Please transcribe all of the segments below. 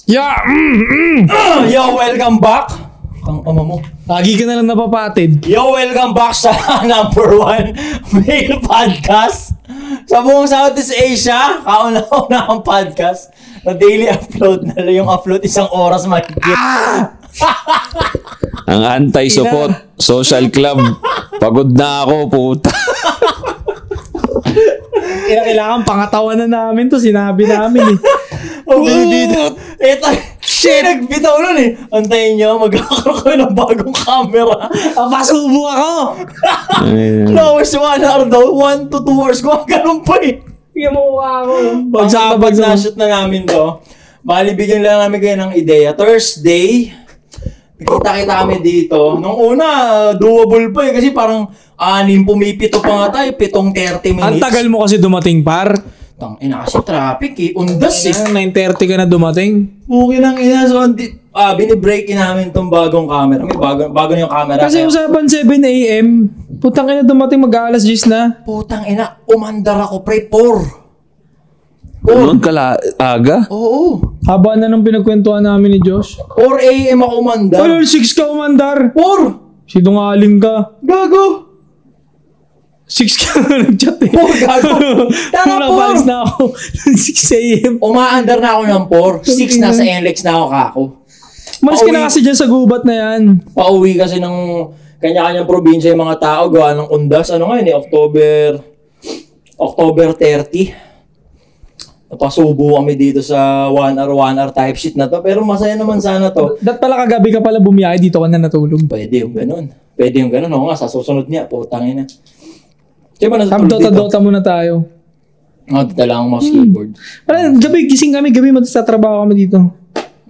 Yeah! Yo, welcome back. Ang ama mo. Lagi ka na lang napapatid. Yo, welcome back sa number 1 male podcast sa buong Southeast Asia. Kauna-una ang podcast na daily upload na lang. Yung upload 1 oras mahigit. Ang anti-support social club. Pagod na ako, puta. Kailangan pangatawan na namin to. Sinabi namin eh. Binibida. Eto, shit! Nagbitaw nun eh. Antayin nyo, magkakaroon ko ng bagong camera. Papasubo ako! Lowest 1 hour daw. 1 to 2 hours. Ganun pa eh. Bigyan mo ako. Pag na-shoot na namin to, bali bigyan lang namin kayo ng ideya. Thursday, kita kami dito. Nung una, doable pa eh. Kasi parang 6 pumipito pa nga tayo. 7:30 minutes. Ang tagal mo kasi dumating, par. Tangina kasi traffic eh. Undas eh. 9:30 ka na dumating. Okay lang ina. So, binibreak namin tong bagong camera. May bago yung camera. Kasi usapan 7 a.m. Putang ina dumating mag-aalas 10 na. Putang ina, umandar ako pre. 4. Anong aga? Oo. Haba na nung pinagkwentuhan namin ni Josh. 4 a.m. ako umandar. Well, 6 ka umandar. 4! Sinungaling ka. Gago! 6 ka nag-chat eh. 4, gago! Tama, 4! Napalis na ako. 6 a.m. Umaandar na ako ng 4. 6 na sa NLEX na ako kako. Malis ka na kasi dyan sa gubat na yan. Pauwi kasi ng kanya-kanyang probinsya yung mga tao gawa ng undas. Ano nga yun eh, October 30. Napasubo kami dito sa 1 hour type shit na to. Pero masaya naman sana to. Pala kagabi ka pala bumiyahe, dito ka na natulog. Pwede yung ganun. Oo nga, sa susunod niya. Putangin na. Diba natutulog dito? Dota muna tayo. Dito lang ang mouse keyboard. Gabi, gising kami. Gabi, magtatrabaho kami dito.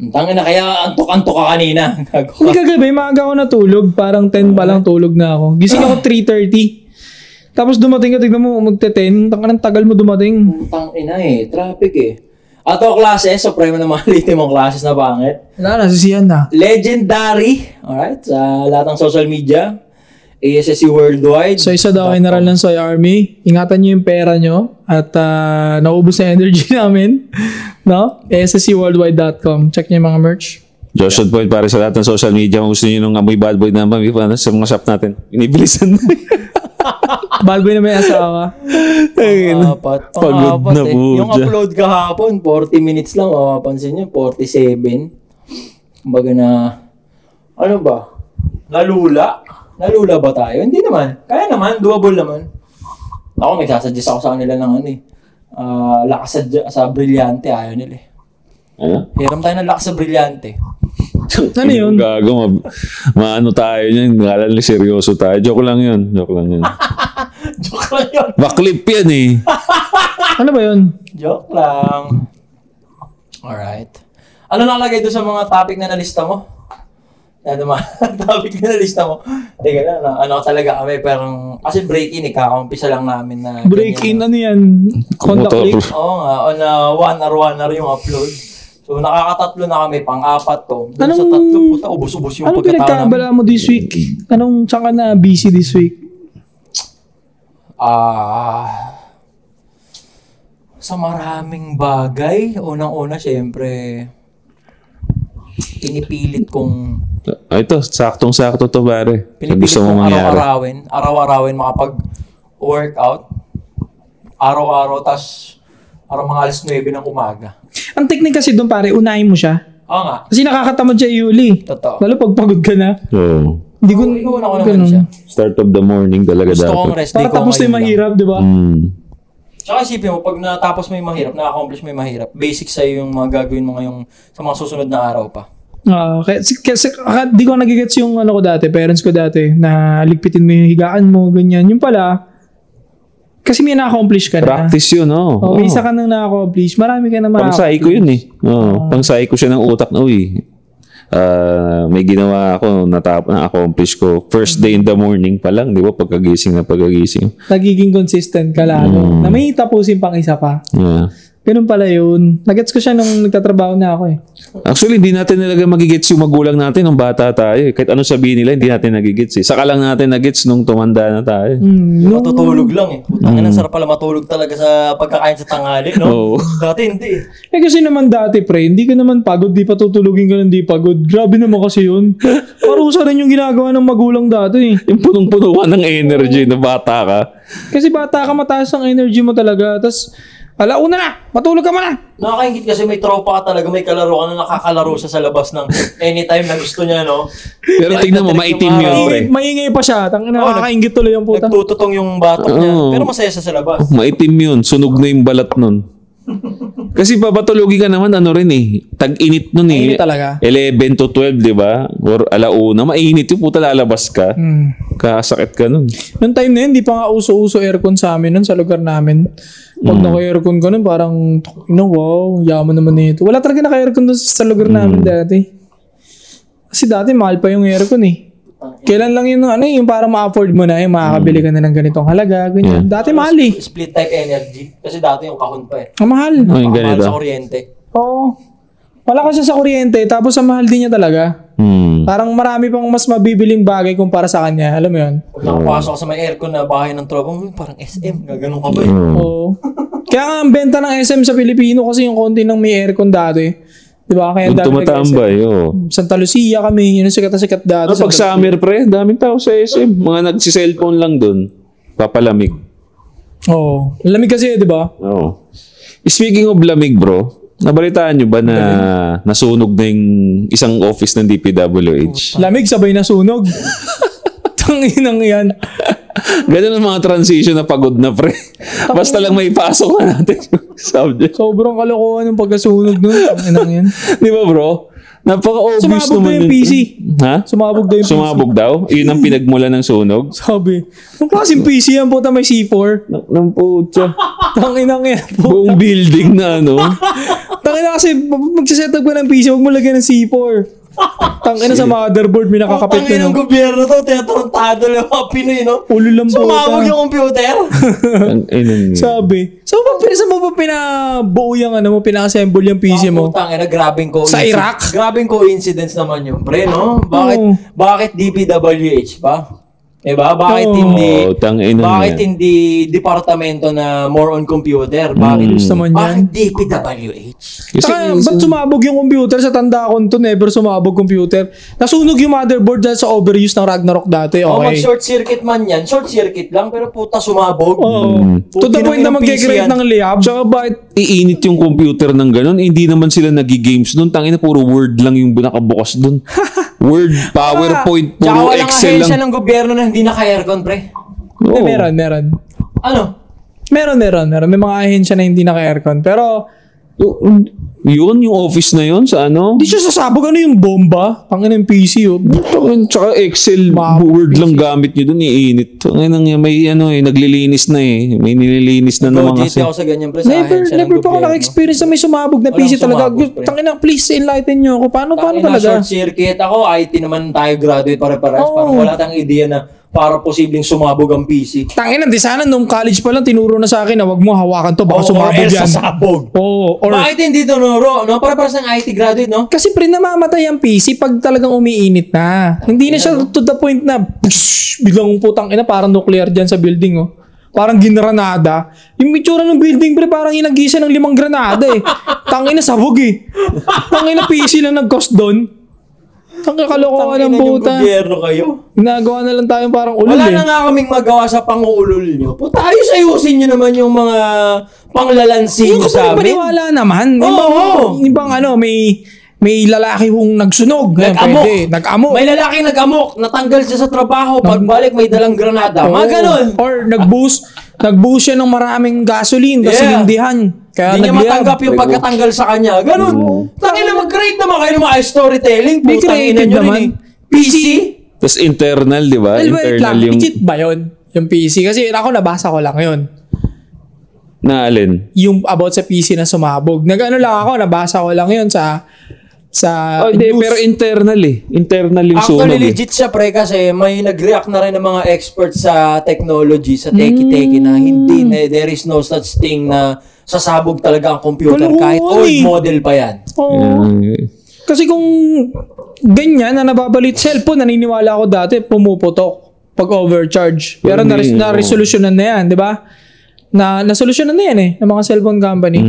Tangin na, kaya antok-antok ka kanina. Hindi kagabi, maaga ako natulog. Parang 10 pa lang tulog na ako. Gising ako 3:30. Tapos dumating ka, tignan mo, magte-10. Ang tagal mo dumating. Tangina eh, traffic eh. Ato classes, supreme na mga liti mong classes na pangit. Wala, nasisiyan na. Legendary, alright, sa lahat ng social media. ASSC Worldwide. So isa daw general ng Soy Army. Ingatan nyo yung pera nyo at naubos na energy namin. No? ASSCworldwide.com. Check nyo yung mga merch. Josh Point para sa lahat ng social media. Kung gusto nyo nung amoy bad boy naman, sa mga shop natin. Inibilisan na. Bad boy na may asawa. Pagod na po. Yung upload kahapon, 40 minutes lang. Pansin nyo, 47. Kumbaga na, ano ba? Nalula ba tayo? Hindi naman. Kaya naman, doable naman. Ako, may sasuggest ako sa kanila ng lakas sa brilyante. Ayaw nila eh. Ano? Hiram tayo ng lakas sa brilyante. Ano yun? Gago, maano tayo yan. Ngalala na seryoso tayo. Joke lang yun. Joke lang yun. Baklip yan eh. Ano ba yun? Joke lang. Alright. Ano nakalagay doon sa mga topic na nalista mo? Topic na nalista mo. Teka lang, ano talaga kami, parang, kasi break-in, kaka-umpisa lang namin na. Break-in, ano yan? Contact click? Oo nga, on 1 hour yung upload. So, nakakatatlo na kami, pang-4 to. Doon sa tatlo, puta, ubos-ubos yung anong pagkatao namin. Anong pinagkabala mo this week? Saan ka na busy this week? Sa maraming bagay, unang-una, syempre, pinipilit kong ito, saktong-sakto to, pare. Pinipilit kong araw-arawin makapag-workout. Araw-araw, tas parang mga alas 9 ng umaga. Ang technique kasi doon, pare, unahin mo siya. Oo nga. Kasi nakakatamad siya iuli. Totoo. Lalo pag pagod ka na. Oo. Hindi ko iuna ko naman siya. Start of the morning talaga Gusto dapat. kong rest. Para tapos na yung mahirap, di ba? Tsaka isipin mo, pag natapos mo yung mahirap, na-accomplish mo yung mahirap, basic sa'yo yung mga gagawin mo ngayong sa mga susunod na araw pa. Kasi di ko nagigets yung ko dati, parents ko dati, na ligpitin mo yung higaan mo, ganyan. Yung pala, kasi may na-accomplish ka na. Practice yun, oh. May isa ka nang na-accomplish, marami ka na pang-psycho yun eh. Pang-psycho siya ng utak na, may ginawa ako, na-accomplish ko. First day in the morning pa lang, di ba? Pagkagising. Nagiging consistent ka lalo. Na may tapusin pang isa pa. Yeah. Ganun pala yun. Nagets ko siya nung nagtatrabaho na ako eh. Actually, hindi natin talaga magigets yung magulang natin nung bata tayo. Kahit anong sabihin nila, hindi natin nagigets. Saka lang natin nagets nung tumanda na tayo. Matutulog lang eh. Ang sarap pala matulog talaga sa pagkakain sa tanghali, no? Oo. Dati hindi eh. Kasi naman dati, pre, hindi ka naman pagod, di pa tutulugin ka ng di pagod. Grabe naman kasi yun. Parusa rin yung ginagawa ng magulang dati eh. Yung punong-puno ka ng energy na bata ka. Kasi bata ka, mataas ang energy mo talaga. Tapos, alauna na! Matulog ka muna! Nakakaingit kasi may tropa ka talaga, may kalaro ka na nakakalaro siya sa labas ng anytime na gusto niya, no? Pero tignan mo, maitim yun, pre. Maingay pa siya. Nakakaingit tuloy yung puta. Nagtututong yung batok niya. Pero masaya siya sa labas. Maitim yun. Sunog na yung balat nun. Kasi papatulogin ka naman, ano rin eh. Tag-init nun eh. Mainit talaga. 11 to 12, di ba? Or alauna. Mainit yung puta, lalabas ka. Kasakit ka nun. Noong time na yun, di pa nga uso-uso aircon sa amin nun, sa lugar namin. Pag naka-aircon ka nun, parang, wow, yaman naman nito. Wala talaga naka-aircon dun sa lugar namin dati. Kasi dati, mahal pa yung aircon eh. Kailan lang yun, yung para ma-afford mo na, yung makakabili ka na ng ganitong halaga, ganyan. Dati mahal eh. Split type energy. Kasi dati yung kahon pa eh. Ang mahal. Oh, yung Mahal ganito. sa kuryente. Oo. Wala ka siya sa kuryente, tapos ang mahal din niya talaga. Parang marami pang mas mabibiling bagay kumpara sa kanya. Alam mo yun? Pag nakapasok ka sa may aircon na bahay ng tropa, parang SM. Gaganon ka ba eh? Oo. Kaya nga ang benta ng SM sa Pilipino kasi yung konti ng may aircon dati. Diba? Kaya Kung dami tumatambay, Santa Lucia kami, yun ang sikat na sikat dati. Pag summer, pre, daming tao sa SM. Mga nagsi-cellphone lang dun. Papalamig. Oo. Lamig kasi, di ba? Oo. Speaking of lamig, bro, nabalitaan nyo ba na nasunog na yung isang office ng DPWH? Lamig, sabay na sunog. Tanginang yan. Ganun ang mga transition na pagod na, pre. Basta lang may pasok na natin yung subject. Sobrang kalokohan yung pagkasunog nun. Tanginang yan. Di ba, bro? Napaka-obvious Sumabog naman na yung PC. Ha? Sumabog daw yung PC. Sumabog daw? Yun ang pinagmula ng sunog? Sabi. Nung klaseng PC yan, puta may C4. Nang putya. Tanginang yan. Buong building na, ano? Tangina kasi magsiset up ka ng PC, huwag mo lagyan ng C4. Tangina sa motherboard, may nakakapit Tangin na ng no. gobyerno to, teatrantado lang mga Pinoy, no? Ulo lang po. Sumawag yung computer. Sabi. So, saan mo pa pinabuo yung ano mo, pina-assemble yung PC mo? Tangina, grabing coincidence. Sa Iraq? Grabing coincidence naman yung pre, no? Bakit DPWH pa? Diba? Bakit hindi departamento na more on computer? Bakit naman yan. Bakit DPWH? Saka, ba't sumabog yung computer? Sa tanda ko to, never sumabog computer. Nasunog yung motherboard dahil sa overuse ng Ragnarok dati. Okay. Mag-short circuit man yan. Short circuit lang, pero puta sumabog. To the point na mag-create ng liab. Tsaka bakit iinit yung computer ng ganun? Hindi naman sila nagi-games nun. Tangina, puro Word lang yung nakabukas dun. Word, PowerPoint, puro Excel lang. Tsaka walang ahensya ng gobyerno na hindi naka-aircon, pre. Oh. Meron. Ano? Meron. May mga ahensya na hindi naka-aircon. Pero, yun, yung office na yun sa ano? di siya sasabog. Ano yung bomba? Tangin ng PC, oh. Tsaka Excel, Word lang gamit nyo dun, iinit. May naglilinis na eh. May nililinis na naman kasi. ako sa ganyan, pre, sa ahensya ng Never pa ako gobyerno. naka-experience na may sumabog na PC talaga. Tangina, please enlighten nyo ako. Paano talaga? Short circuit. Ako, IT naman tayo graduate pare-pares. Parang wala tayong idea na para posibleng sumabog ang PC. Tangina, di sana nung college pa lang tinuro na sa akin na wag mo hawakan to, baka sumabog or yan. sasabog. Or Bakit hindi tinuro? No? Para sa IT graduate, no? kasi pre, namamatay ang PC pag talagang umiinit na. Hindi na siya to the point na biglang putang ina, parang nuclear dyan sa building, oh. Parang ginranada. Yung itsura ng building, pre, parang inagisa ng 5 granada eh. Tangina, sabog eh. Tangina, PC lang nag-cost doon. Tangina, kalokohan ng puta. Yung gobyerno kayo. Ginagawa na lang tayong parang ulol Wala eh. na nga kaming magawa sa pang-uulol nyo. Puta, ayusin nyo naman yung mga panglalansin Yung nyo sa amin. paniwala naman. Ibang ano, may lalaki kong nagsunog. Nag-amok. Nag-amok. May lalaki nag-amok. Natanggal siya sa trabaho. Pagbalik may dalang granada. Mga ganon. Or nag-boost siya ng maraming gasoline kasi lindihan. Kaya Hindi niya nagliyab. matanggap yung pagkatanggal sa kanya. Ganon. Tangina, mag-create naman kayo ng mga storytelling. May Putang ina creative nyo naman. rin eh. PC? Tapos internal, di ba? Well, wait lang. Internal yung... Legit ba yun? Yung PC? Kasi ako nabasa ko lang yun. Na alin? Yung about sa PC na sumabog. Nag-ano lang ako, nabasa ko lang yun sa Hindi, news. pero internal eh. Internal yung sunog Actually, eh. legit siya, pre, kasi may nag-react na rin ng mga experts sa technology, sa techie-techie na hindi, there is no such thing na sasabog talaga ang computer Kalokohan kahit old eh. model pa yan. Oo. Kasi kung ganyan na nababalit cellphone, naniniwala ako dati pumuputok pag overcharge. Pero Hindi, na-resolusyonan na yan, di ba? Na-solusyonan na yan ng mga cellphone company.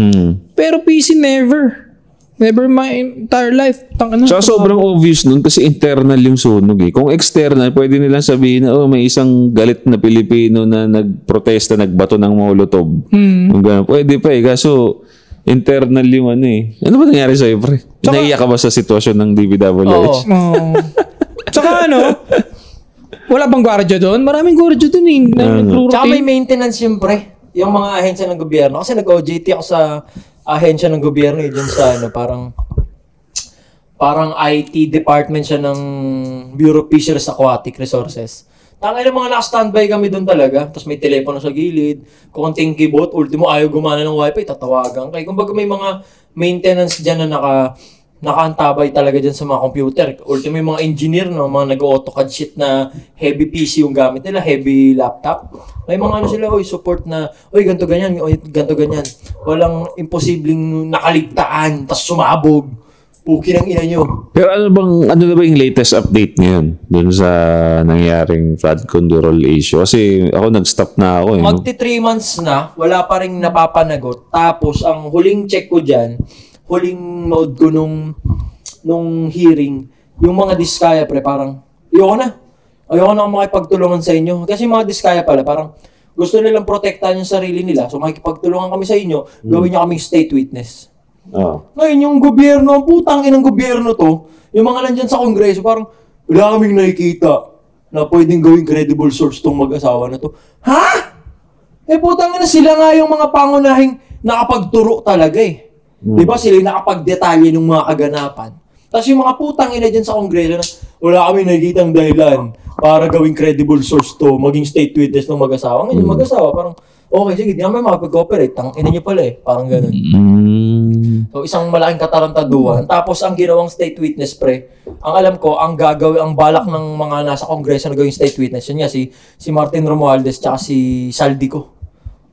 Pero PC never. Never my entire life. Tsaka sobrang obvious nun kasi internal yung sunog eh. Kung external, pwede nilang sabihin na may isang galit na Pilipino na nagprotesta, nagbato ng Molotov. Yung ganun. Pwede pa eh. Kaso internal yung ano eh. Ano ba nangyari sa'yo, pre? Naiyak ka ba sa sitwasyon ng DPWH? Oo. Tsaka wala bang gwardiya doon? Maraming gwardiya doon eh. Tsaka may maintenance yun, pre. Yung mga ahensya ng gobyerno. Kasi nag-OJT ako sa ahensya ng gobyerno dyan sa parang IT department siya ng Bureau of Fisheries Aquatic Resources. Tangay na mga naka-standby kami doon talaga. Tapos may telepono sa gilid. Konting keyboard. Ultimo ayaw gumana ng wifi. Tatawagan kayo. Kumbaga may mga maintenance dyan na nakaantabay talaga dyan sa mga computer. Ultimo yung mga engineer, mga nag-AutoCAD sheet na heavy PC yung gamit nila, heavy laptop. May mga sila, support na, ganto ganyan, ganto ganyan. Walang imposibleng nakaligtaan, tas sumabog. Puki ng ina nyo. Pero ano na ba yung latest update ngayon dun sa nangyaring flood control issue? Kasi ako nag-stop na ako. Magti 3 months na, wala pa rin napapanagot. Tapos, ang huling check ko dyan, huling nood ko nung hearing, yung mga diskaya, pre, parang, ayoko na makipagtulungan sa inyo. Kasi mga diskaya pala, parang, gusto nilang protektahan yung sarili nila. So, makikipagtulungan kami sa inyo, gawin nyo kaming state witness. Ngayon, yung gobyerno, ang putang inang gobyerno to, yung mga nandyan sa kongreso, parang, wala kaming nakikita na pwedeng gawing credible source tong mag-asawa na to. Ha? Putang ina, sila nga yung mga pangunahing nakapagturo talaga eh. Di ba sila yung nakapagdetalye ng mga kaganapan? Tapos yung mga putang ina dyan sa kongreso na wala kami nakikitang dahilan para gawing credible source to, maging state witness ng mag-asawa. Ngayon yung mag-asawa, parang, okay, sige, di naman makapag-cooperate. Tang ina nyo pala eh. Parang ganun. So, isang malaking katarantaduhan. Tapos, ang ginawang state witness, pre, ang alam ko, ang balak ng mga nasa kongreso na gawing state witness, yun nga, si Martin Romualdez tsaka si Saldico.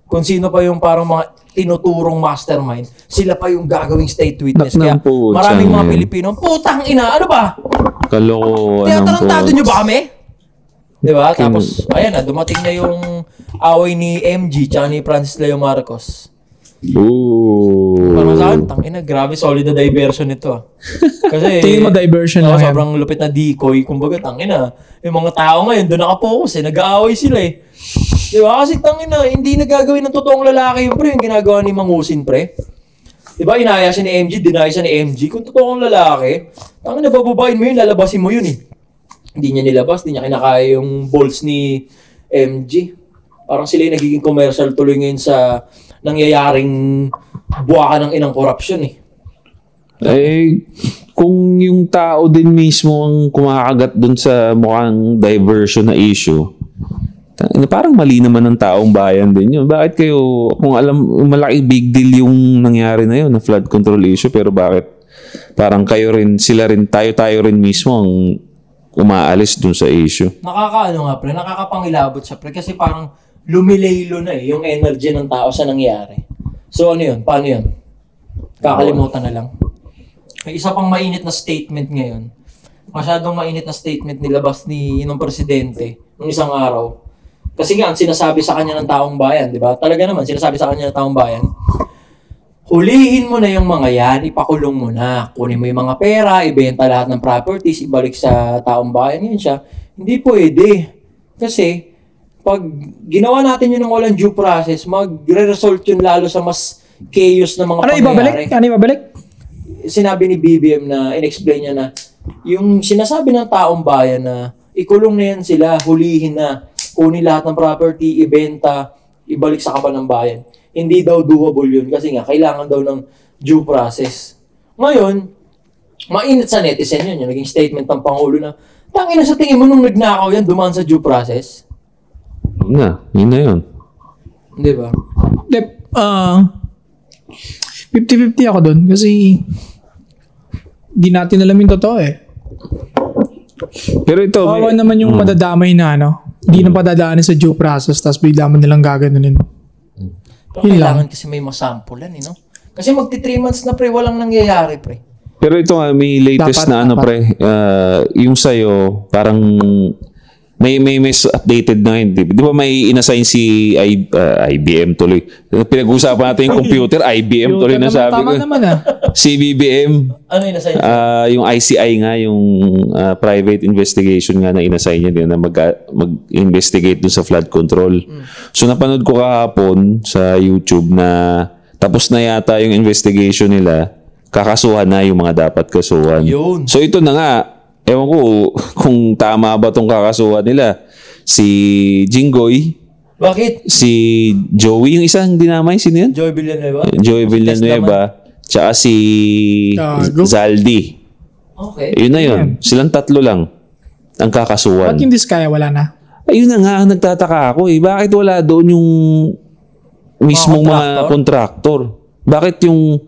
Kung sino pa yung parang mga tinuturong mastermind, sila pa yung gagawing state witness. Kaya maraming mga Pilipino, putang ina, ano ba? Kalokohan. Kaya tarantado nyo ba kami? Diba? Tapos, ayan na, dumating na yung away ni MG tsaka ni Francis Leo Marcos. Parang saan, tangina, grabe, solid na diversion ito. Kasi, tingin mo diversion lang yan. Sobrang lupit na decoy. Kumbaga, tangina, yung mga tao ngayon, doon nakapokus nag-aaway sila eh. Diba? Kasi tangina, hindi nagagawin ng totoong lalaki yung pre, yung ginagawa ni Mangusin, pre. Diba? Inaya siya ni MG, dinaya siya ni MG. Kung totoong lalaki, tangina, bababain mo yun, lalabasin mo yun eh. Hindi niya nilabas, hindi niya kinakaya yung balls ni MG. Parang sila yung nagiging commercial tuloy ngayon sa nangyayaring buwakan ng inang korupsyon eh. Kung yung tao din mismo ang kumakagat dun sa mukhang diversion na issue, parang mali naman ng taong bayan din yun. Bakit kayo, kung alam, malaki big deal yung nangyari na yun, na flood control issue, pero bakit parang kayo rin, sila rin, tayo rin mismo ang umaalis dun sa issue? Nakakapangilabot siya, pre, kasi parang lumilaylo na yung energy ng tao sa nangyari. So ano yun? Paano yun? Kakalimutan na lang. May isa pang mainit na statement ngayon. Masyadong mainit na statement nilabas ng presidente nung isang araw. Kasi nga, ang sinasabi sa kanya ng taong bayan, di ba? Talaga naman, sinasabi sa kanya ng taong bayan, hulihin mo na yung mga yan, ipakulong mo na. Kunin mo yung mga pera, ibenta lahat ng properties, ibalik sa taong bayan. Yun siya. Hindi pwede. Kasi, pag ginawa natin yun ng walang due process, magre-result yun lalo sa mas chaos na mga pangyayari. Ano ibabalik? Sinabi ni BBM na, in-explain niya na, yung sinasabi ng taong bayan na, ikulong na yan sila, hulihin na, kunin lahat ng property, ibenta, ibalik sa kaban ng bayan. Hindi daw doable yun kasi nga, kailangan daw ng due process. Ngayon, mainit sa netizen yun, yung naging statement ng Pangulo na, tangina sa tingin mo nung nagnakaw yan, dumaan sa due process? Yun na yun. Di ba? 50-50 ako doon kasi di natin alam yung totoo eh. Pero ito, Kawawa naman yung madadamay na hindi na padadaanin sa due process tapos bigla mo nilang gaganunin. Pero kailangan kasi may masampulan, no? Kasi magti 3 months na, pre, walang nangyayari, pre. Pero ito nga, may latest na ano, pre. Yung sa'yo, parang may updated na yun. Di ba may inassign si IBM tuloy? Pinag-usapan natin yung computer, IBM tuloy na sabi ko. Tama naman Si BBM. Ano inassign? Yung ICI nga, yung private investigation nga na inassign niya na mag-investigate dun sa flood control. So napanood ko kahapon sa YouTube na tapos na yata yung investigation nila, kakasuhan na yung mga dapat kasuhan. Yun. So ito na nga, ewan ko kung tama ba tong kakasuhan nila. Si Jinggoy, Bakit? si Joey, yung isang dinamay, sino yun? Joey Villanueva? Joey Villanueva, tsaka si Zaldi. Okay. Yun na yun. Silang tatlo lang ang kakasuhan. Ba't yung Diskaya wala na? Ayun na nga, ang nagtataka ako eh. Bakit wala doon yung mismong mga kontraktor? Bakit yung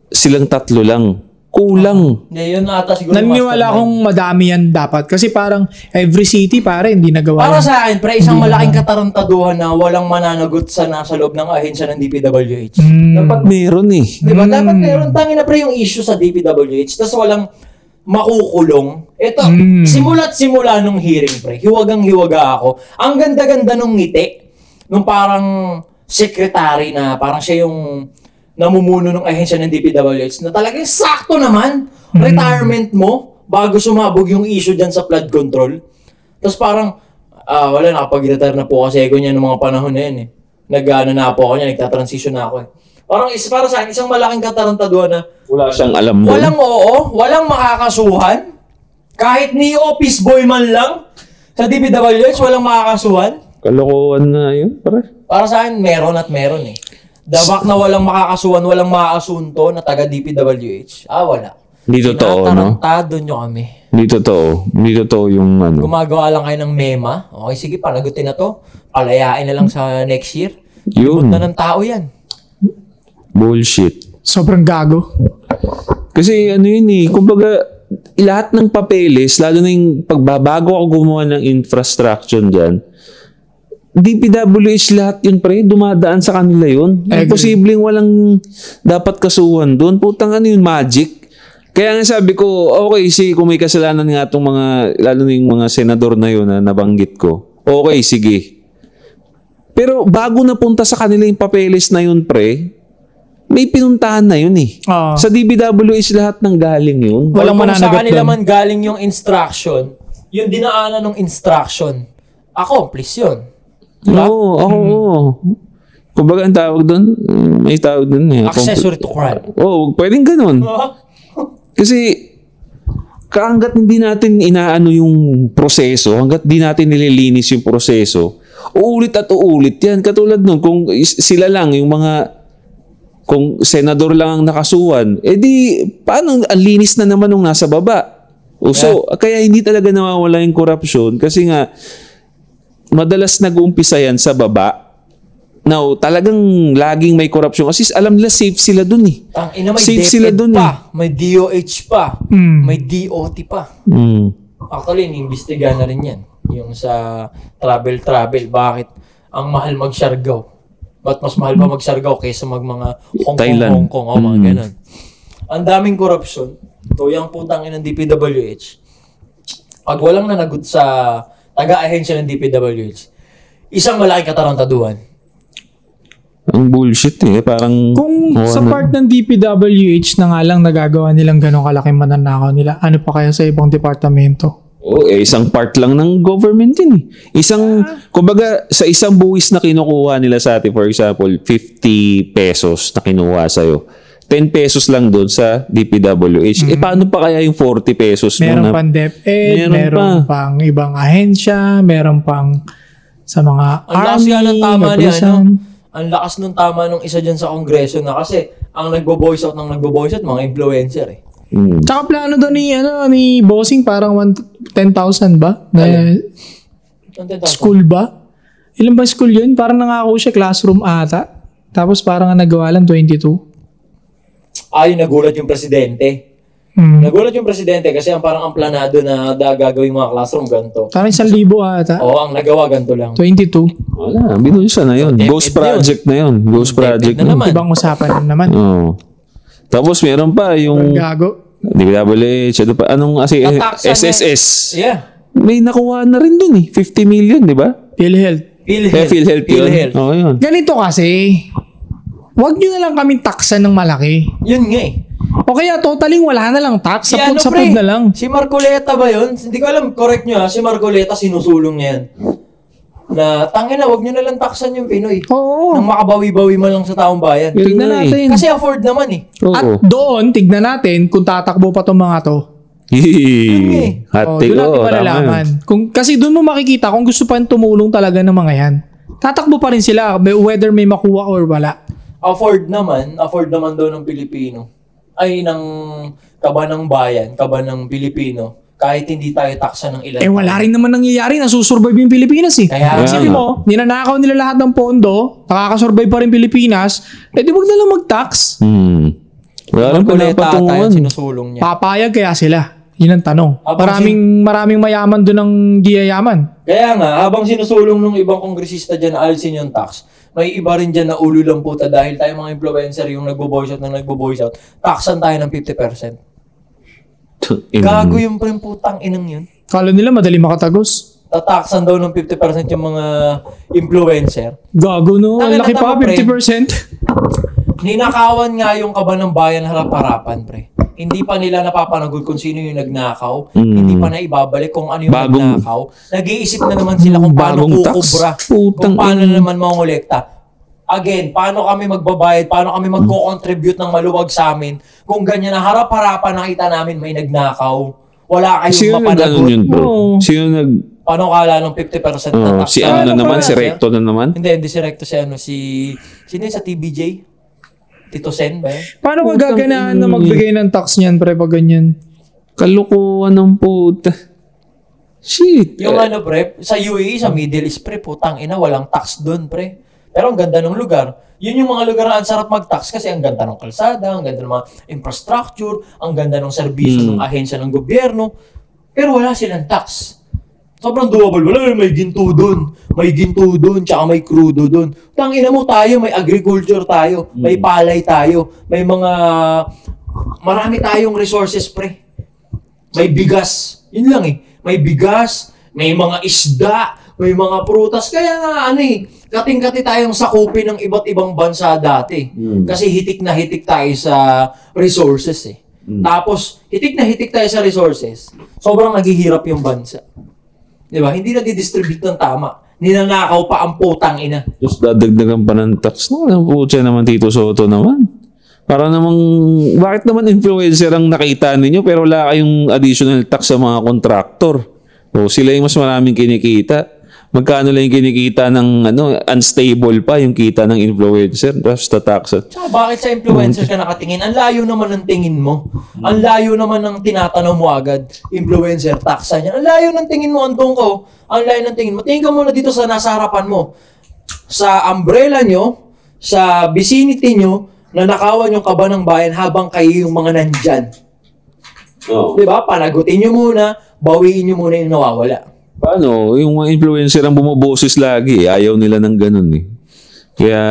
silang tatlo lang? Kulang. Yun ata siguro. Naniniwala akong madami yan dapat. Kasi parang every city pare, hindi nagawa. Para sa akin, pre, isang malaking katarantaduhan na walang mananagot sa nasa loob ng ahensya ng DPWH. Dapat meron eh. Diba? Dapat meron. Tangin na, pre, yung issue sa DPWH. Tapos walang makukulong. Ito, simula't simula nung hearing, pre. Hiwagang-hiwaga ako. Ang ganda-ganda nung ngiti. Nung parang secretary na parang siya yung namumuno ng ahensya ng DPWH na talagang sakto naman. Retirement mo bago sumabog yung issue dyan sa flood control. Tapos parang, wala, nakapag-retire na po kasi ko niya ng mga panahon na yun eh. Nag-ano na po ako niya, nagta-transition na ako eh. Parang para sa akin, isang malaking katarantaduhan na Wala siyang alam doon. walang makakasuhan. Kahit ni office boy man lang sa DPWH, walang makakasuhan. Kalokohan na yun, pare. Para sa akin, meron at meron eh. Dabak na walang makakasuhan, walang makakasunto na taga DPWH. Wala. Hindi totoo, no? Tinatarantado nyo kami. Hindi totoo. Hindi totoo yung ano. Gumagawa lang kayo ng mema. Okay, sige, panagutin na to. Palayain na lang sa next year. Yun. Na ng tao yan. Bullshit. Sobrang gago. Kasi ano yun eh, kumbaga, lahat ng papeles, lalo na yung pagbabago ako gumawa ng infrastructure dyan, DPWH lahat yun, pre. Dumadaan sa kanila yun. Posibleng walang dapat kasuhan doon. Putang ano yun, magic. Kaya nga sabi ko, okay, kung may kasalanan nga itong mga, lalo na yung mga senador na yun na nabanggit ko, okay, sige. Pero bago napunta sa kanila yung papeles na yun, pre, may pinuntahan na yun eh. Sa DPWH lahat ng galing yun. Walang mananagot. Kung sa kanila man galing yung instruction, yung dinaanan ng instruction, accomplice yun. Oo. Kumbaga ang tawag doon, may tawag doon eh. Accessory to crime. Pwedeng ganun. Kasi hanggat hindi natin inaano yung proseso, hanggat hindi natin nililinis yung proseso, uulit at uulit yan. Katulad nun, kung sila lang, yung mga, kung senador lang ang nakasuhan, paano ang linis na naman nung nasa baba? So, kaya hindi talaga nawawala yung korupsyon kasi nga, madalas nag-uumpisa yan sa baba. Now, talagang laging may korupsyon. Kasi alam nila safe sila dun eh. May safe sila dun pa, may DOH pa, may DOT pa. Actually, inimbestiga na rin yan. Yung sa travel. Bakit ang mahal mag-Siargao? Ba't mas mahal pa mag-Siargao kaysa mga Hong Kong, mga ganun. Ang daming korupsyon. Tuyang putang ng DPWH. Pag walang nanagot sa taga-ahensya ng DPWH, isang malaking katarantaduhan. Ang bullshit eh. Parang... Kung sa part ng DPWH na nga lang nagagawa nilang ganong kalaking mananakaw nila, ano pa kaya sa ibang departamento? Isang part lang ng government yun eh. Kumbaga, sa isang buwis na kinukuha nila sa atin, for example, 50 pesos na kinuha sa'yo, 10 pesos lang doon sa DPWH. Paano pa kaya yung 40 pesos? Meron pang DepEd, meron pang ibang ahensya, meron pang sa mga army, ang lakas ng tama nung isa dyan sa kongreso na kasi ang nagbo-voice out mga influencer eh. Tsaka plano doon ni Bossing parang 10,000 ba? School ba? Ilan ba school yun? Parang nangako siya classroom ata. Tapos parang nagawa lang 22. Nagulat yung presidente. Nagulat yung presidente kasi parang ang planado na gagawin mga classroom ganito. Parang 1,000 ata. Oo, ang nagawa ganito lang. 22. Wala, binulsa na yun. Ghost project na yun. Ghost project na na naman. Ibang usapan naman. Oo. Tapos meron pa yung Gago. DWH, ano pa, anong Tataksan SSS. Yeah. May nakuha na rin dun 50 million, di ba? PhilHealth. PhilHealth yun. PhilHealth. Oo, yun. Ganito kasi, wag nyo na lang kaming taksan ng malaki. Yun nga eh. O kaya totaling wala na lang tax. Si ano, Sapod pre? na lang. Si Marcoleta ba yun? Hindi ko alam, correct nyo ha. Si Marcoleta, sinusulong niya yan. Na, tangina, wag nyo na lang taksan yung Pinoy. Oo. Nang makabawi-bawi man lang sa taong bayan. Yun Tignan nga eh. natin. Kasi afford naman eh. Oo. At doon, tignan natin kung tatakbo pa tong mga to. Hot Oh, take. doon natin Oo, tama malalaman. yun. Kasi doon mo makikita kung gusto pa tumulong talaga ng mga yan. Tatakbo pa rin sila whether may makuha or wala. Afford naman daw ng Pilipino. Ay, ng kaba ng bayan, kaba ng Pilipino. Kahit hindi tayo taksa ng ilan. Eh wala rin naman nangyayari. Nasusurvive yung Pilipinas eh. Kaya, Isipin mo, ninanakaw nila lahat ng pondo, nakakasurvive pa rin Pilipinas, eh di wag na lang mag-tax. Wala rin Marcoleta ata pinapatungan. yung sinusulong niya. Papayag kaya sila? Yun ang tanong. Habang Maraming mayaman doon ang di yayaman. Kaya nga, habang sinusulong ng ibang kongresista dyan na alisin yung tax, may iba rin dyan na ulo lang puta dahil tayo mga influencer yung nagbo-voice out, taxan tayo ng 50%. Gago yung putang inang yun. Kala nila madali makatagos. Tataksan daw ng 50% yung mga influencer. Gago no. Ang Tangina laki pa, tama, pre. 50%. Ninakawan nga yung kaba ng bayan harap-harapan, pre. Hindi pa nila napapanagod kung sino yung nagnakaw. Hindi pa na ibabalik kung ano yung nagnakaw. Nag-iisip na naman sila kung paano Bagong tax. kukubra. Putang Kung paano na naman mangolekta. Again, paano kami magbabayad, paano kami magko-contribute ng maluwag sa amin kung ganyan na harap-harapan nakita namin may nagnakaw. Wala kayong Sino nag-ano yun, mapanagot. bro? Oo. Sino nag... Paano kala ng 50% na tax? Si ano na naman? pa, Si Recto na naman? Hindi si Recto si ano, sino yun sa TBJ? Tito Sen ba yun? Paano ka Putang gaganaan na ina. magbigay ng tax niyan pre pag ganyan? Kalukuhan ng puta. Shit. Yung ano pre, sa UAE, sa Middle East pre, putang ina, walang tax doon pre. Pero ang ganda ng lugar. Yun yung mga lugar na ang sarap mag-tax kasi ang ganda ng kalsada, ang ganda ng mga infrastructure, ang ganda ng serbisyo ng ahensya ng gobyerno. Pero wala silang tax. Sobrang doable. Wala, may ginto doon. May ginto doon, tsaka may crudo doon. Tangina mo tayo, may agriculture tayo, may palay tayo, may mga... Marami tayong resources, pre. May bigas. Yun lang eh. May bigas, may mga isda, may mga prutas. Kaya nga, ano eh, kating-kati tayong sakupin ng iba't ibang bansa dati. Kasi hitik na hitik tayo sa resources eh. Tapos, hitik na hitik tayo sa resources, sobrang naghihirap yung bansa. Di ba? Hindi nadidistribute ng tama. Ninanakaw pa ang putang ina. Tapos dadagdagan pa ng tax. No, ang putya naman Tito Soto naman. Para namang, bakit naman influencer ang nakita ninyo pero wala kayong additional tax sa mga kontraktor? O sila yung mas maraming kinikita. Magkano lang yung kinikita ng unstable pa yung kita ng influencer tapos tataksan. Tsaka bakit sa influencer ka nakatingin? Ang layo naman ng tingin mo. Ang layo naman ng tinatanong mo agad. Influencer, taksa niya. Ang layo ng tingin mo, Antong ko. Ang layo ng tingin mo. Tingin ka muna dito sa nasa harapan mo. Sa umbrella nyo, sa vicinity nyo, nanakawan yung kaba ng bayan habang kayo yung mga nandyan. Oh. Diba? Panagutin nyo muna, bawiin nyo muna yung nawawala. Paano? Yung mga influencer ang bumuboses lagi. Ayaw nila ng ganun eh. Kaya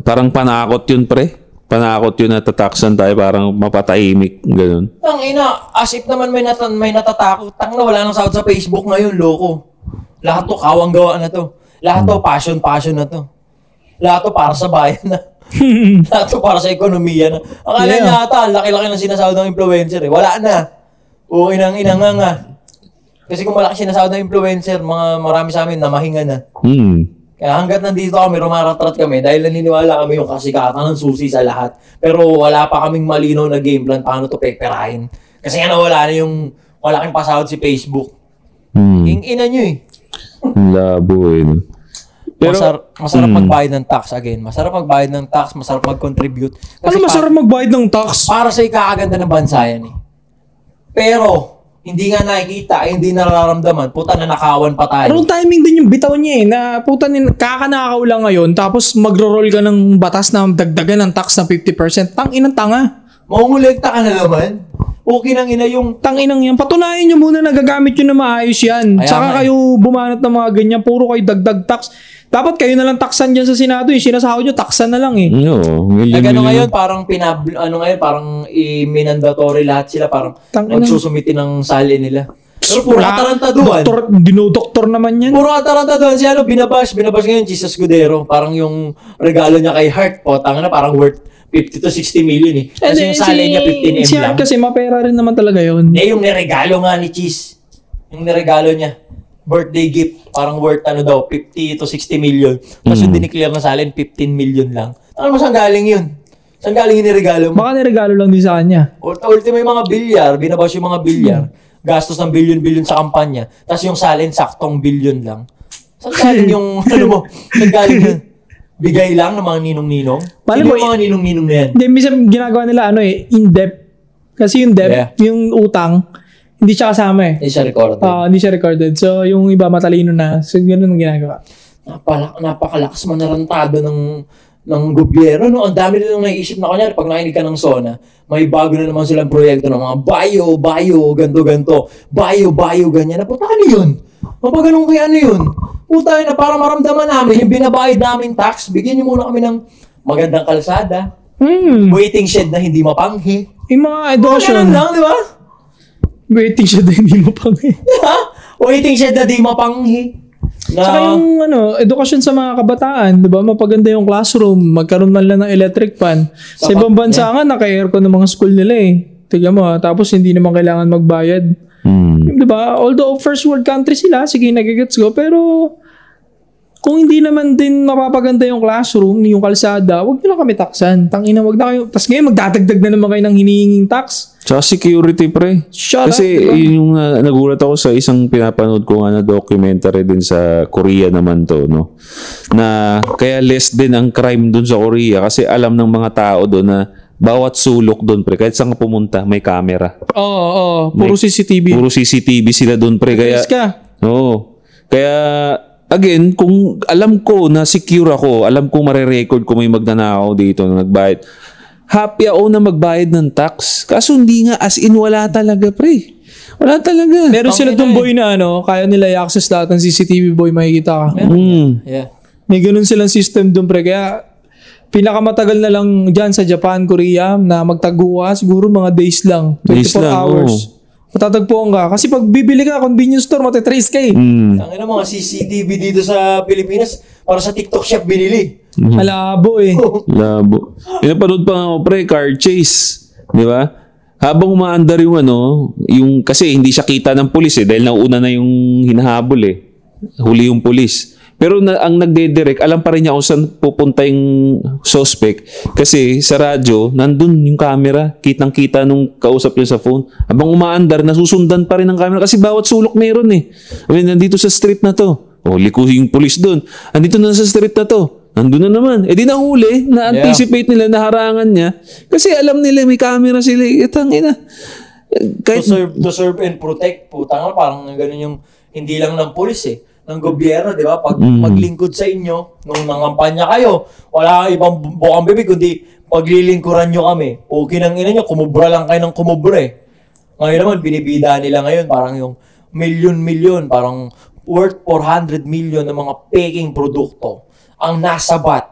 parang panakot yun pre. Panakot yun na tataksan tayo parang mapatahimik. Ganun. Tang ina, as if naman may natatakot. Tang na wala nang sahod sa Facebook ngayon, loko. Lahat to kawang gawa na to. Lahat to passion na to. Lahat to para sa bayan na. Lahat to para sa ekonomiya na. Akala niya ata, laki-laki ng sinasahod ng influencer eh. Wala na. O inang nga. Kasi kung malaki sinasahod ng influencer, marami sa amin na mahinga na. Kaya hanggat nandito kami, rumaratrat kami dahil naniniwala kami yung kasikatan ng susi sa lahat. Pero wala pa kaming malinaw na game plan paano to peperahin. Kasi nga wala na yung malaking pasahod si Facebook. Ina nyo eh. Labo eh. No? Pero, masarap magbayad ng tax again. Masarap magbayad ng tax, masarap mag-contribute. Ano masarap magbayad ng tax? Para sa ikakaganda ng bansa yan eh. Pero, hindi nga nakikita, hindi nararamdaman, puta na nakawan pa tayo. Pero timing din yung bitaw niya eh, na puta kakanakaw lang ngayon, tapos magro-roll ka ng batas na dagdagan ng tax na 50%. Tang inang tanga. Mangungulekta ka na naman. Okay nang ina yung... Tanginang yan. Patunayan nyo muna na gagamit nyo na maayos yan. Kaya Saka nga kayo bumanat ng mga ganyan. Puro kayo dagdag tax. Dapat kayo na lang taksan dyan sa Senado. Yung sinasahod nyo, taksan na lang eh. No, Ano ngayon, parang parang i-mandatory lahat sila. Parang magsusumiti ng sali nila. Pero puro atarantaduhan. Dinodoktor naman yan. Puro atarantaduhan. Si binabash ngayon, Jesus Escudero. Parang yung regalo niya kay Hart po, tanga na parang worth 50 to 60 million eh. Kasi yung sali niya 15M si lang. Kasi mapera rin naman talaga yun. Yung niregalo nga ni Cheese. Yung niregalo niya. Birthday gift. Parang worth 50 to 60 million. Tapos yung diniclare na sali, 15 million lang. Ano mo saan galing yun? Saan galing yung niregalo mo? Baka niregalo lang din sa kanya. Ultimo yung mga bilyar, binabash yung mga bilyar. Gastos ng billion-billion sa kampanya. Tapos yung salin, saktong billion lang. Saan galing yung, saan galing yun? Bigay lang ng mga ninong-ninong? Sino yung mga ninong-ninong na yan? Hindi, minsan ginagawa nila in-depth. Kasi yung depth, yung utang, hindi siya kasama eh. Hindi siya recorded. Hindi siya recorded. So, yung iba matalino na. So, ganun ang ginagawa. Napakalakas manarantado ng gobyerno, no? Ang dami nilang naiisip na kanya pag nakinig ka ng SONA, may bago na naman silang proyekto ng mga bio, ganto, bio, ganyan. Puta, ano yun? Mapaganong kaya ano yun? Puta, na para maramdaman namin yung binabayad namin tax, bigyan niyo muna kami ng magandang kalsada, waiting shed na hindi mapanghi. Yung mga edukasyon. Ganun lang, di ba? Waiting shed na hindi mapanghi. Waiting shed na hindi mapanghi. Saka yung edukasyon sa mga kabataan, di ba? Mapaganda yung classroom, magkaroon man lang ng electric fan. Sa ibang bansa nga, naka-aircon ng mga school nila eh. Tignan mo, tapos hindi naman kailangan magbayad. Di ba? Although first world country sila, sige, nagigets ko, pero kung hindi naman din mapapaganda yung classroom, yung kalsada, wag nyo na kami taksan. Tangina, wag na kayo. Tapos ngayon, magdadagdag na naman kayo ng hinihinging tax. Tsaka security, pre. Kasi yung nagulat ako sa isang pinapanood ko nga na documentary din sa Korea naman to, no? Na kaya less din ang crime dun sa Korea kasi alam ng mga tao doon na bawat sulok doon, pre, kahit saan ka pumunta, may camera. Oo. Puro CCTV. Puro CCTV sila doon, pre. Kaya, Kaya, again, kung alam ko na secure ako, alam ko marirecord kung may magnanakaw dito na nagbayad, happy ako na magbayad ng tax. Kaso hindi nga, as in, wala talaga, pre. Wala talaga. Meron sila itong boy na kaya nila i-access lahat ng CCTV boy, makikita ka. Yeah. May ganun silang system doon, pre. Kaya, pinakamatagal na lang dyan sa Japan, Korea, na magtaguwa, siguro mga days lang. 24 hours. Matatagpuan ka. Kasi pag bibili ka, convenience store, matitrace ka eh. Ang mga CCTV dito sa Pilipinas, para sa TikTok shop binili. Malabo eh. Labo. Pinapanood pa ako, pre, car chase. Di ba? Habang umaandar yung yung, kasi hindi siya kita ng pulis eh, dahil nauna na yung hinahabol eh. Huli yung pulis. Pero ang nagdedirect, alam pa rin niya kung saan pupunta yung suspect. Kasi sa radyo, nandun yung camera. Kitang-kita nung kausap niya sa phone. Habang umaandar, nasusundan pa rin ng camera. Kasi bawat sulok meron eh. I mean, nandito sa street na to. Liko yung police dun. Andito na sa street na to. Nandun na naman. Di nahuli. Na-anticipate nila, naharangan niya. Kasi alam nila may camera sila. Tangina. To serve and protect. Putang, parang ganun yung hindi lang ng police eh. Ng gobyerno, di ba? Pag maglingkod sa inyo, nung nangampanya kayo, wala ibang bukang bibig, kundi paglilingkuran nyo kami. Okay nang ina nyo, kumubra lang kayo ng kumubra eh. Ngayon naman, binibida nila ngayon, parang yung milyon-milyon, parang worth 400 million ng mga peking produkto ang nasabat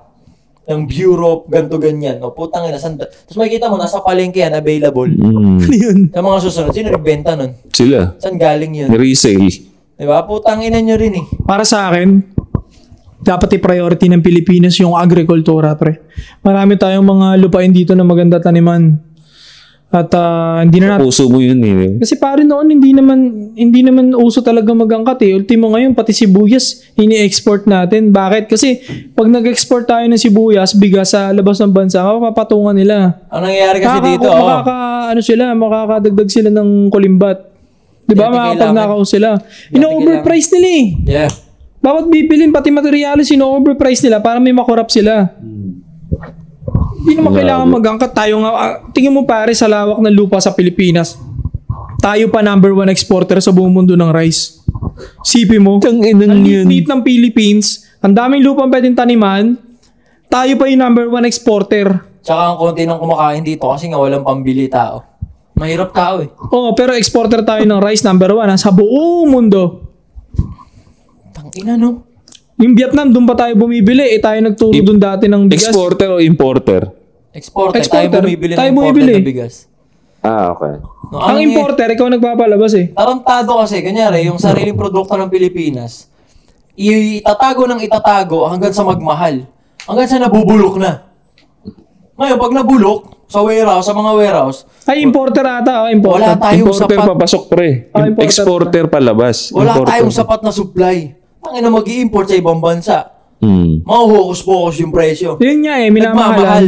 ng Bureau, ganto ganyan. No? Putang ina, tapos makikita mo, nasa palengke yan, available. Yun. Sa mga susunod, sino nagbenta nun? Sila. Saan galing yun? Resale. Diba? Putang ina nyo rin eh. Para sa akin, dapat i-priority ng Pilipinas yung agrikultura, pre. Marami tayong mga lupain dito na maganda taniman. At hindi na natin... Puso mo yun eh. Kasi pare noon, hindi naman uso talaga magangkat eh. Ultimo ngayon, pati sibuyas, ini-export natin. Bakit? Kasi pag nag-export tayo ng sibuyas, bigas sa labas ng bansa, mapapatungan nila. Ang nangyayari kasi dito, makakadagdag sila ng kulimbat. Diba? Makakapagnakaw sila. Ino-overprice nila eh. Yeah. Bawat bibilin, pati materialis, ino-overprice nila para may makorap sila. Hindi naman kailangan mag-angkat. Tayo nga, tingin mo pare sa lawak ng lupa sa Pilipinas. Tayo pa number 1 exporter sa buong mundo ng rice. Sipi mo. Ang liit ng Philippines, ang daming lupang pwedeng taniman, tayo pa yung number 1 exporter. Tsaka ang konti ng kumakain dito kasi nga walang pambili tao. Mahirap tao eh. Oo, pero exporter tayo ng rice number 1 sa buong mundo. Tangina no. Yung Vietnam, doon pa tayo bumibili. Tayo nagturo doon dati ng bigas. Exporter o importer? Exporter. Tayo Exporter. bumibili Tayo ng imported bumibili. na bigas. Okay. No, Ang importer, ikaw nagpapalabas eh. Tarantado kasi, kanyari, yung sariling produkto ng Pilipinas, itatago ng itatago hanggang sa magmahal. Hanggang sa nabubulok na. Ngayon, pag nabulok, sa warehouse, sa mga warehouse, Ay, importer ata. Importer. wala tayong Importer sapat. papasok pre. Importer. Exporter palabas. Wala Importer. tayong sapat na supply. Tangina mag-i-import sa ibang bansa. Hmm. Mahuhukos-pukos yung presyo. Yun nga eh, Nagmamahal. minamahalan.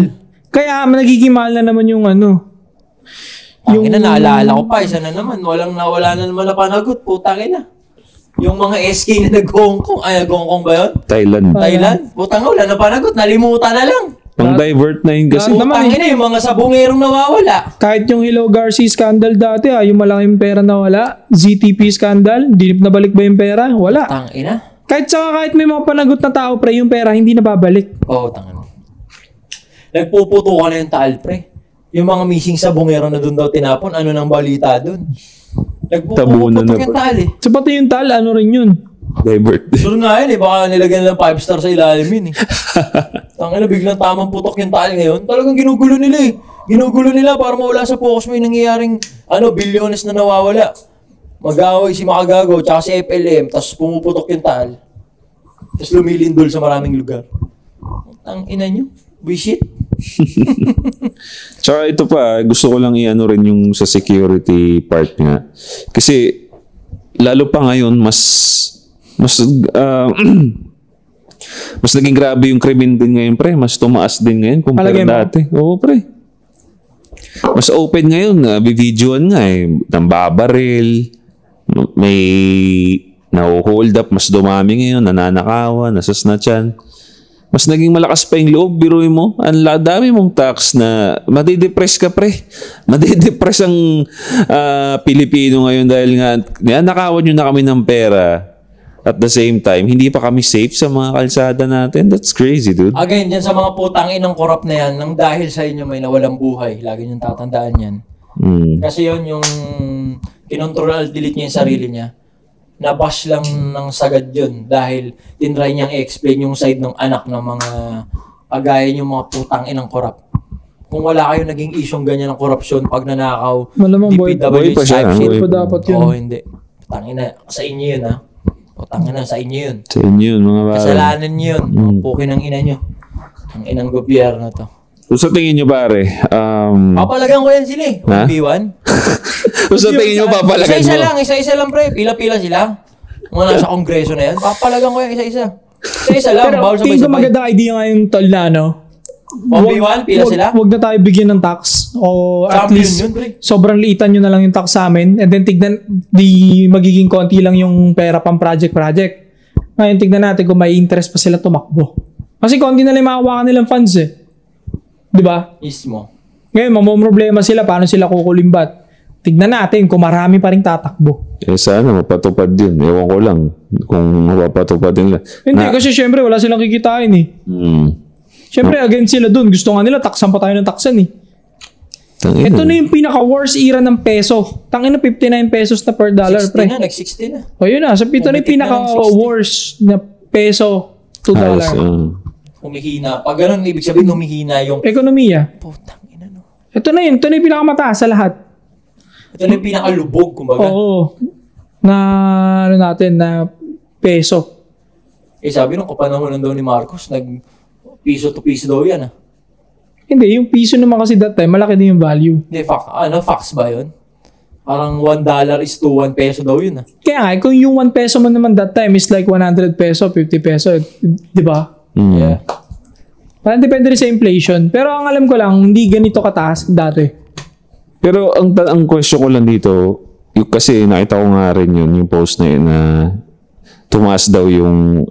Kaya nagiging mahal na naman yung ano. Yung naalala ko pa, isa na naman. Wala na naman na panagot. Putang ina. Yung mga SK na nag-Hong Kong. Ay, Hong Kong ba yun? Thailand. Thailand? Putang wala na panagot. Nalimutan na lang. Pang divert na yun kasi. Naman Putang ina, yung mga sabongerong nawawala. Kahit yung Hello Garcia scandal dati yung malaking pera na wala. ZTP scandal, di nabalik ba yung pera? Wala. Tang ina. Kahit may mga panagot na tao pre, yung pera hindi nababalik. Oo, tang ina. Nagpuputukan na yung taal, pre. Yung mga missing sabongero na doon daw tinapon, ano nang balita doon? Tabunan na Nagpuputok yung ba? taal eh. So pati yung tal, ano rin yun? Divert. Sure nga yun eh, baka nilagyan lang 5 star sa ilalim yun eh. Tangina, biglang tamang putok yung taal ngayon. Talagang ginugulo nila eh. Ginugulo nila para mawala sa focus mo yung nangyayaring bilyones na nawawala. Mag-away si Makagago tsaka si FLM, tapos pumuputok yung taal. Tapos lumilindol sa maraming lugar. Ang ina nyo, bullshit. Tsaka ito pa, gusto ko lang i-ano rin yung sa security part nga. Kasi, lalo pa ngayon, mas mas naging grabe yung krimen din ngayon, pre. Mas tumaas din ngayon kumpara Palagay mo? dati. Oo, pre. Mas open ngayon. Bividyoan nga eh. Nambabaril. May na-hold up. Mas dumami ngayon. Nananakawan. Nasasnatchan. Mas naging malakas pa yung loob. Biruin mo. Ang dami mong tax na madidepress ka, pre. Madidepress ang Pilipino ngayon dahil nga nakawan nyo na kami ng pera. At the same time, hindi pa kami safe sa mga kalsada natin. That's crazy, dude. Again, dyan sa mga putang inang korap na yan, nang dahil sa inyo may nawalang buhay, lagi niyong tatandaan yan. Kasi yun yung kinontrol at delete niya yung sarili niya. Nabash lang ng sagad yun dahil tinry niyang i-explain yung side ng anak ng mga kagaya yung mga putang inang korap. Kung wala kayo naging isyong ganyan ng korupsyon, pag nanakaw, Malamang boy pa siya, type shit. boy pa dapat yun. Oo, hindi. Tangina, sa inyo yun ha. Tangina, sa inyo yun. Sa inyo yun, mga pare. Kasalanan nyo yun. Mga pukin ng ina nyo. Ang inang gobyerno to. So, sa tingin nyo, pare, Papalagan ko yan sila eh. Ha? B1. so, sa tingin nyo, papalagan Isa-isa mo? lang, isa-isa lang pre. Pila-pila sila. Mga nasa kongreso na yan. Papalagan ko yan isa-isa. Isa-isa lang. Pero Bawal tingin ko sabay-sabay. maganda idea nga yung tol na ano. O B1, pila sila. Huwag na tayo bigyan ng tax. O at Champion least yun, pre. sobrang liitan nyo na lang yung tax sa amin. And then tignan, magiging konti lang yung pera pang project. Ngayon tignan natin kung may interest pa sila tumakbo. Kasi konti na lang mahawakan nilang funds eh. Di ba? Mismo. Ngayon, mamomroblema sila. Paano sila kukulimbat? Tignan natin kung marami pa rin tatakbo. Sana mapatupad yun. Ewan ko lang kung mapapatupad nila. Hindi, kasi syempre wala silang kikitain eh. Syempre, against sila dun. Gusto nga nila, taksan pa tayo ng taksan eh. Ito na yung pinaka-worst era ng peso. Tangina 59 pesos na per dollar, 60 pre. na, nag-60 na. O yun na, so ito na yung Pumitik na ng pinaka-worst na peso to dollar. Humihina. Pag ganun, ibig sabihin humihina yung... Ekonomiya. Putang ina no. Ito na yun. Ito na yung pinakamataas sa lahat. Ito na yung pinakalubog, kumbaga. Oo. Na, ano natin, na peso. Sabi nung kapanahon daw ni Marcos, piso to piso daw yan ah. Hindi, yung piso naman kasi that time, malaki din yung value. Hindi, facts ba yun? Parang $1 is to 1 peso daw yun ah. Kaya nga, kung yung 1 peso man naman that time is like 100 peso, 50 peso, di ba? Yeah. Parang depende rin sa inflation. Pero ang alam ko lang, hindi ganito kataas dati. Pero ang question ko lang dito, kasi nakita ko nga rin yun, yung post na yun na tumaas daw yung,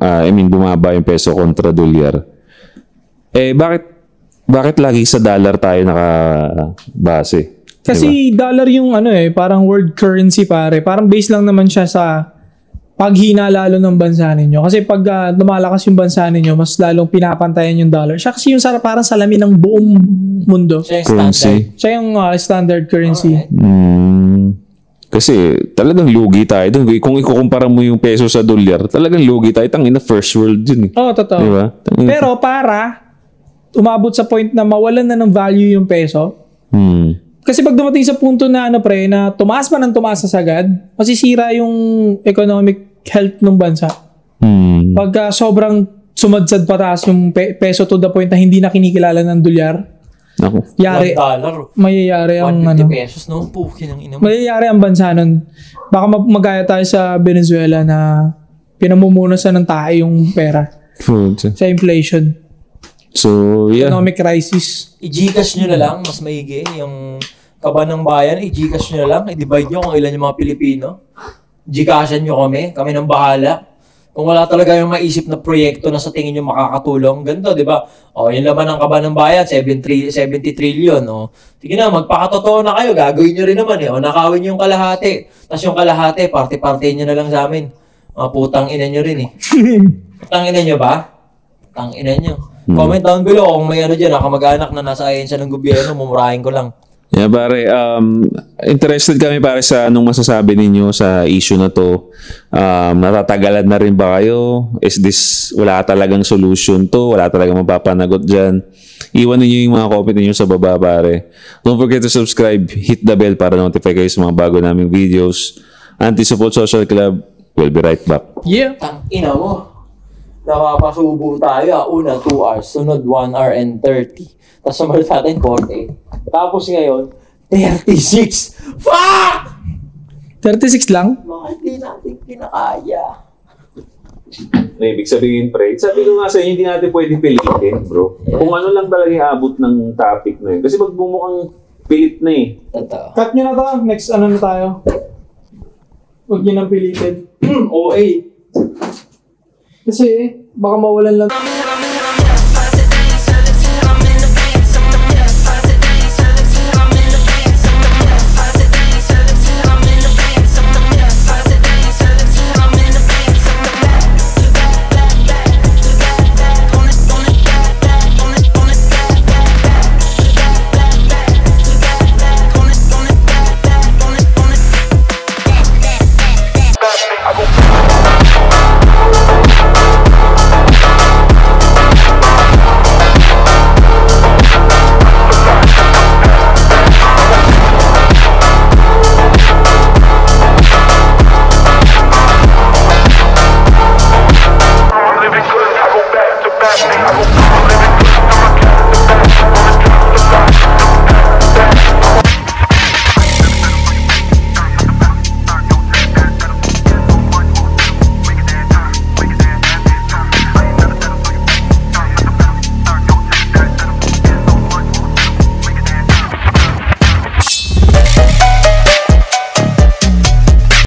bumaba yung peso kontra dolyar. Bakit lagi sa dollar tayo nakabase? Kasi dollar yung parang world currency pare. Parang base lang naman siya sa paghina lalo ng bansa ninyo. Kasi pag lumalakas yung bansa ninyo, mas lalong pinapantayan yung dollar. Siya kasi yung parang salamin ng buong mundo. Siya yung standard. Currency. Siya yung standard currency. Kasi talagang lugi tayo dun. Kung ikukumpara mo yung peso sa dolyar, talagang lugi tayo. Tangina, first world yun eh. Oo, totoo. Diba? Pero para umabot sa point na mawalan na ng value yung peso, kasi pag dumating sa punto na na tumaas man ng tumaas sa sagad, masisira yung economic health ng bansa. Pagka sobrang sumadsad pataas yung peso to the point na hindi na kinikilala ng dolyar, Ako. yari, $1. mayayari ang 150 pesos, no? Pukin ang ina mo. mayayari ang bansa nun. Baka magaya tayo sa Venezuela na pinamumunasan ng tayo yung pera sa inflation, So, yeah. economic crisis. I-Gcash nyo na lang, mas maigi. Yung kaba ng bayan, i-Gcash nyo na lang. I-divide nyo kung ilan yung mga Pilipino. Gcashan nyo kami nang bahala. Kung wala talaga yung maisip na proyekto na sa tingin nyo makakatulong, ganito, di ba? O, yung laman ng kaba ng bayan, 70 trillion. O, sige na, magpakatotoo na kayo, gagawin nyo rin naman eh. O, nakawin nyo yung kalahati. Tapos yung kalahati, parte-parte nyo na lang sa amin. Mga putang ina nyo rin eh. Putang ina nyo ba? Putang ina nyo. Comment down below kung may ano dyan, kamag-anak na nasa ahensya ng gobyerno, mumurahin ko lang. Yeah, pare, interested kami pare sa anong masasabi ninyo sa issue na to. Natatagalan na rin ba kayo? Is this, wala talagang solution to? Wala talagang mapapanagot dyan? Iwan niyo yung mga comment niyo sa baba, pare. Don't forget to subscribe, hit the bell para notify kayo sa mga bago naming videos. Anti-Support Social Club, we'll be right back. Yeah. Tang ina mo. Nakapasubo tayo. Una, 2 hours. Sunod, 1 hour and 30. Tapos sumunod sa atin, 48. Tapos ngayon, 36. Fuck! 36 lang? Bakit di natin kinakaya? Ibig sabihin, pre, sabi ko nga sa inyo, hindi natin pwede pilitin, bro. Kung ano lang talaga yung abot ng topic na yun. Kasi magbumukhang pilit na eh. Totoo. Cut nyo na to. Next ano na tayo. Huwag nyo nang pilitin. OA. Kasi baka mawalan lang.